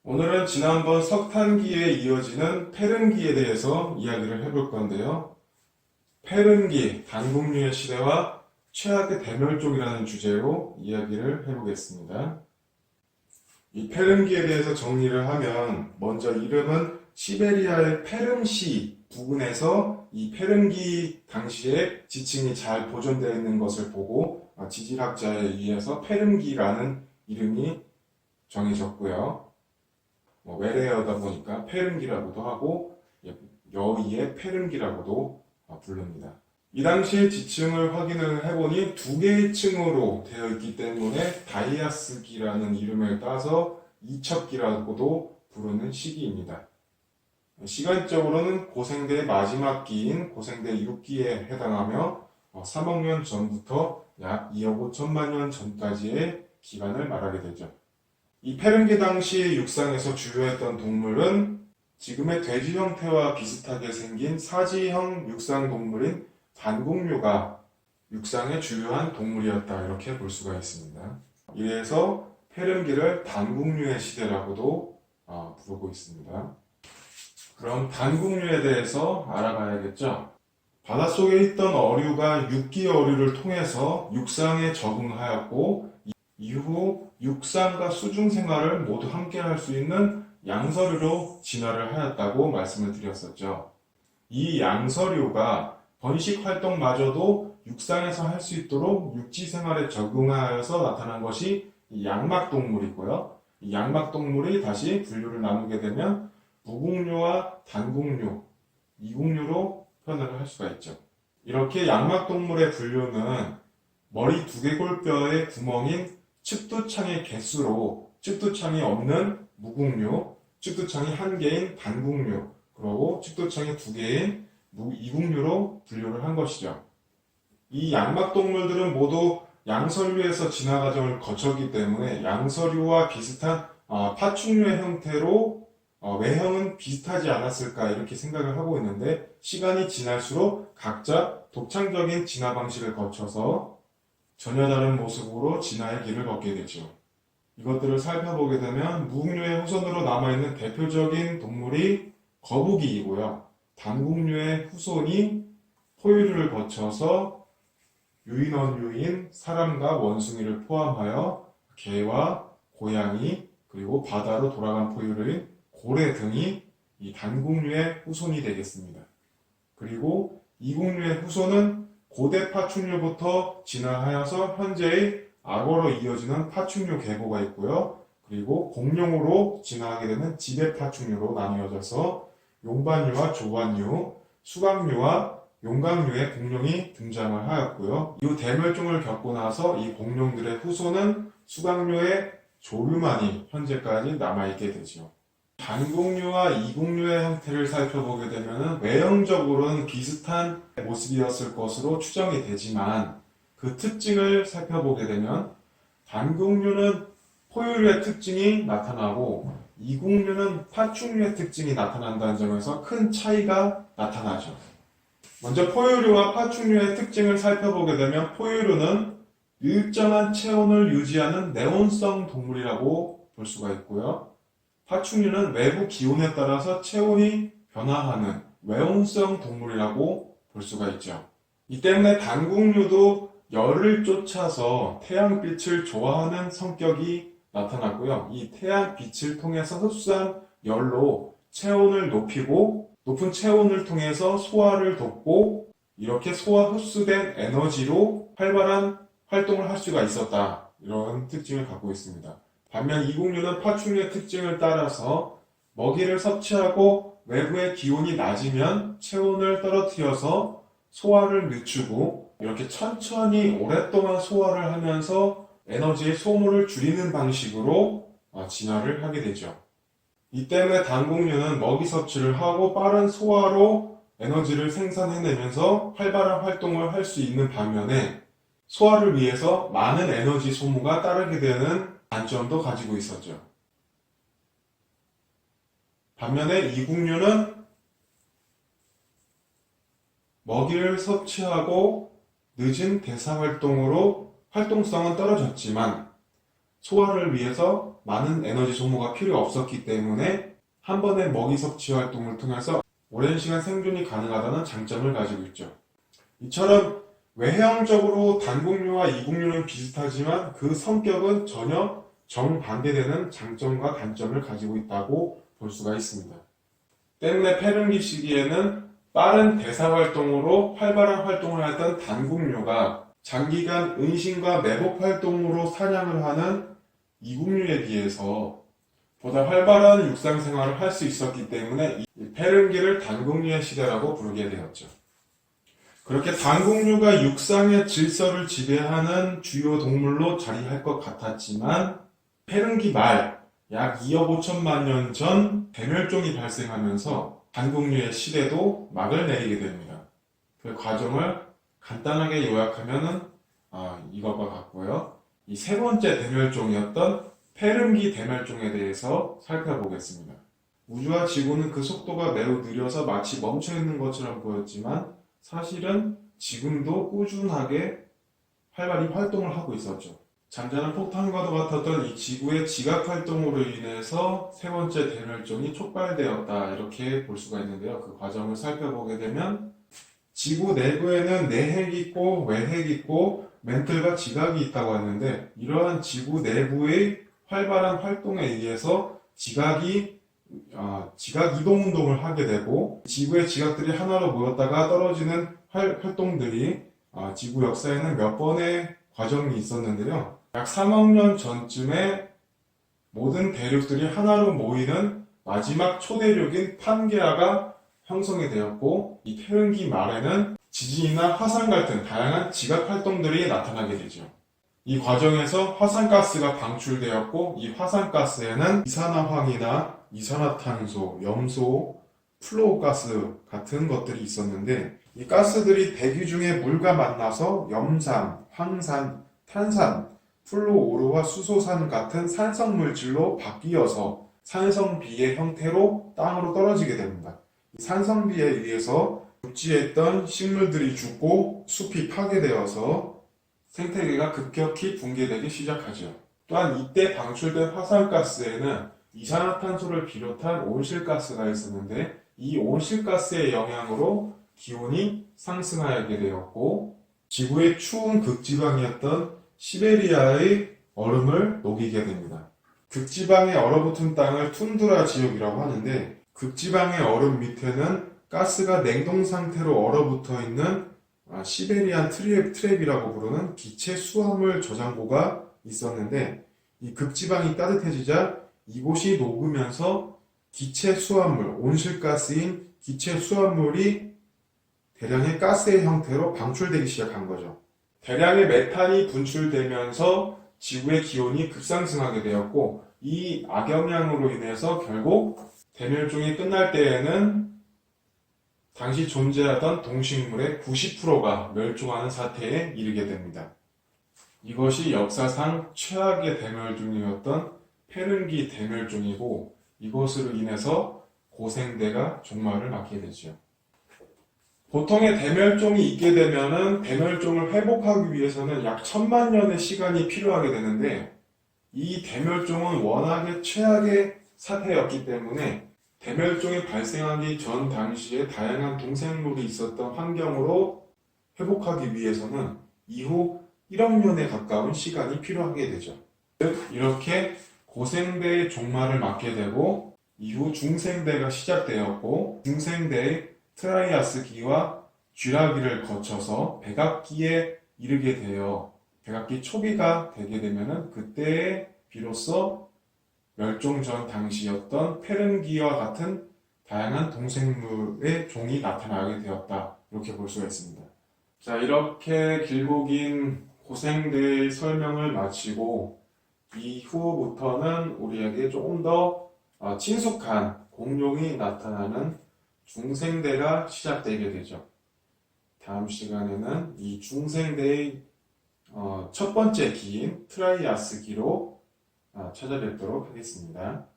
오늘은 지난번 석탄기에 이어지는 페른기에 대해서 이야기를 해볼 건데요. 페른기, 단국류의 시대와 최악의 대멸종이라는 주제로 이야기를 해보겠습니다. 이 페른기에 대해서 정리를 하면 먼저 이름은 시베리아의 페름시 부근에서 이 페른기 당시에 지층이 잘 보존되어 있는 것을 보고 지질학자에 의해서 페른기라는 이름이 정해졌고요. 외래어다 보니까 페른기라고도 하고 여의의 페른기라고도 부릅니다. 이 당시 지층을 확인을 해보니 두 개의 층으로 되어 있기 때문에 다이아스기라는 이름을 따서 이첩기라고도 부르는 시기입니다. 시간적으로는 고생대의 마지막 기인 고생대 6기에 해당하며 3억 년 전부터 약 2억 5천만 년 전까지의 기간을 말하게 되죠. 이 페른기 당시 육상에서 주요했던 동물은 지금의 돼지 형태와 비슷하게 생긴 사지형 육상 동물인 단국류가 육상의 주요한 동물이었다, 이렇게 볼 수가 있습니다. 이래서 페른기를 단국류의 시대라고도 부르고 있습니다. 그럼 단국류에 대해서 알아봐야겠죠. 바닷속에 있던 어류가 육기 어류를 통해서 육상에 적응하였고, 이후 육상과 수중 생활을 모두 함께 할 수 있는 양서류로 진화를 하였다고 말씀을 드렸었죠. 이 양서류가 번식 활동마저도 육상에서 할 수 있도록 육지 생활에 적응하여서 나타난 것이 이 양막동물이고요. 이 양막동물이 다시 분류를 나누게 되면 무국류와 단국류, 이국류로 표현을 할 수가 있죠. 이렇게 양막동물의 분류는 머리 두개골뼈의 구멍인 측두창의 개수로 측두창이 없는 무국류, 측두창이 한 개인 단국류, 그리고 측두창이 두 개인 이국류로 분류를 한 것이죠. 이 양막동물들은 모두 양서류에서 진화 과정을 거쳤기 때문에 양서류와 비슷한 파충류의 형태로 외형은 비슷하지 않았을까, 이렇게 생각을 하고 있는데, 시간이 지날수록 각자 독창적인 진화 방식을 거쳐서 전혀 다른 모습으로 진화의 길을 걷게 되죠. 이것들을 살펴보게 되면 무국류의 후손으로 남아있는 대표적인 동물이 거북이이고요. 단국류의 후손이 포유류를 거쳐서 유인원류인 사람과 원숭이를 포함하여 개와 고양이, 그리고 바다로 돌아간 포유류인 고래 등이 이 단국류의 후손이 되겠습니다. 그리고 이국류의 후손은 고대 파충류부터 진화하여서 현재의 악어로 이어지는 파충류 계보가 있고요. 그리고 공룡으로 진화하게 되는 지배 파충류로 나뉘어져서 용반류와 조반류, 수강류와 용강류의 공룡이 등장을 하였고요. 이후 대멸종을 겪고 나서 이 공룡들의 후손은 수강류의 조류만이 현재까지 남아있게 되죠. 단국류와 이국류의 형태를 살펴보게 되면 외형적으로는 비슷한 모습이었을 것으로 추정이 되지만, 그 특징을 살펴보게 되면 단국류는 포유류의 특징이 나타나고 이국류는 파충류의 특징이 나타난다는 점에서 큰 차이가 나타나죠. 먼저 포유류와 파충류의 특징을 살펴보게 되면 포유류는 일정한 체온을 유지하는 내온성 동물이라고 볼 수가 있고요. 파충류는 외부 기온에 따라서 체온이 변화하는 외온성 동물이라고 볼 수가 있죠. 이 때문에 단국류도 열을 쫓아서 태양빛을 좋아하는 성격이 나타났고요. 이 태양빛을 통해서 흡수한 열로 체온을 높이고, 높은 체온을 통해서 소화를 돕고, 이렇게 소화 흡수된 에너지로 활발한 활동을 할 수가 있었다, 이런 특징을 갖고 있습니다. 반면 이국류는 파충류의 특징을 따라서 먹이를 섭취하고 외부의 기온이 낮으면 체온을 떨어뜨려서 소화를 늦추고, 이렇게 천천히 오랫동안 소화를 하면서 에너지의 소모를 줄이는 방식으로 진화를 하게 되죠. 이 때문에 단국류는 먹이 섭취를 하고 빠른 소화로 에너지를 생산해내면서 활발한 활동을 할 수 있는 반면에 소화를 위해서 많은 에너지 소모가 따르게 되는 단점도 가지고 있었죠. 반면에 이국류는 먹이를 섭취하고 늦은 대사활동으로 활동성은 떨어졌지만 소화를 위해서 많은 에너지 소모가 필요 없었기 때문에 한 번의 먹이 섭취 활동을 통해서 오랜 시간 생존이 가능하다는 장점을 가지고 있죠. 이처럼 외형적으로 단국류와 이국류는 비슷하지만 그 성격은 전혀 정반대되는 장점과 단점을 가지고 있다고 볼 수가 있습니다. 때문에 페른기 시기에는 빠른 대사 활동으로 활발한 활동을 하던 단국류가 장기간 은신과 매복 활동으로 사냥을 하는 이국류에 비해서 보다 활발한 육상 생활을 할 수 있었기 때문에 이 페른기를 단국류의 시대라고 부르게 되었죠. 그렇게 단국류가 육상의 질서를 지배하는 주요 동물로 자리할 것 같았지만 페른기 말 약 2억 5천만 년 전 대멸종이 발생하면서 단국류의 시대도 막을 내리게 됩니다. 그 과정을 간단하게 요약하면은 이것과 같고요. 이 세 번째 대멸종이었던 페른기 대멸종에 대해서 살펴보겠습니다. 우주와 지구는 그 속도가 매우 느려서 마치 멈춰있는 것처럼 보였지만 사실은 지금도 꾸준하게 활발히 활동을 하고 있었죠. 잠자는 폭탄과도 같았던 이 지구의 지각 활동으로 인해서 세 번째 대멸종이 촉발되었다 이렇게 볼 수가 있는데요. 그 과정을 살펴보게 되면 지구 내부에는 내핵이 있고 외핵이 있고 멘틀과 지각이 있다고 했는데 이러한 지구 내부의 활발한 활동에 의해서 지각 이동 운동을 하게 되고 지구의 지각들이 하나로 모였다가 떨어지는 활동들이 지구 역사에는 몇 번의 과정이 있었는데요. 약 3억 년 전쯤에 모든 대륙들이 하나로 모이는 마지막 초대륙인 판게아가 형성이 되었고 이 페른기 말에는 지진이나 화산 같은 다양한 지각 활동들이 나타나게 되죠. 이 과정에서 화산가스가 방출되었고 이 화산가스에는 이산화황이나 이산화탄소, 염소, 플루오가스 같은 것들이 있었는데 이 가스들이 대기 중에 물과 만나서 염산, 황산, 탄산, 플루오르와 수소산 같은 산성 물질로 바뀌어서 산성비의 형태로 땅으로 떨어지게 됩니다. 이 산성비에 의해서 육지에 있던 식물들이 죽고 숲이 파괴되어서 생태계가 급격히 붕괴되기 시작하죠. 또한 이때 방출된 화산가스에는 이산화탄소를 비롯한 온실가스가 있었는데 이 온실가스의 영향으로 기온이 상승하게 되었고 지구의 추운 극지방이었던 시베리아의 얼음을 녹이게 됩니다. 극지방에 얼어붙은 땅을 툰드라 지역이라고 하는데 극지방의 얼음 밑에는 가스가 냉동 상태로 얼어붙어 있는 시베리안 트랩이라고 부르는 기체 수화물 저장고가 있었는데 이 극지방이 따뜻해지자 이곳이 녹으면서 기체 수화물, 온실가스인 기체 수화물이 대량의 가스의 형태로 방출되기 시작한 거죠. 대량의 메탄이 분출되면서 지구의 기온이 급상승하게 되었고 이 악영향으로 인해서 결국 대멸종이 끝날 때에는 당시 존재하던 동식물의 90%가 멸종하는 사태에 이르게 됩니다. 이것이 역사상 최악의 대멸종이었던 페른기 대멸종이고 이것으로 인해서 고생대가 종말을 맞게 되죠. 보통의 대멸종이 있게 되면은 대멸종을 회복하기 위해서는 약 1000만 년의 시간이 필요하게 되는데 이 대멸종은 워낙에 최악의 사태였기 때문에 대멸종이 발생하기 전 당시에 다양한 동생물이 있었던 환경으로 회복하기 위해서는 이후 1억 년에 가까운 시간이 필요하게 되죠. 즉 이렇게 고생대의 종말을 맞게 되고 이후 중생대가 시작되었고 중생대의 트라이아스기와 쥐라기를 거쳐서 백악기에 이르게 되어 백악기 초기가 되게 되면은 그때에 비로소 멸종 전 당시였던 페른기와 같은 다양한 동생물의 종이 나타나게 되었다. 이렇게 볼 수가 있습니다. 자, 이렇게 길고 긴 고생대의 설명을 마치고 이후부터는 우리에게 조금 더 친숙한 공룡이 나타나는 중생대가 시작되게 되죠. 다음 시간에는 이 중생대의 첫 번째 기인 트라이아스기로 찾아뵙도록 하겠습니다.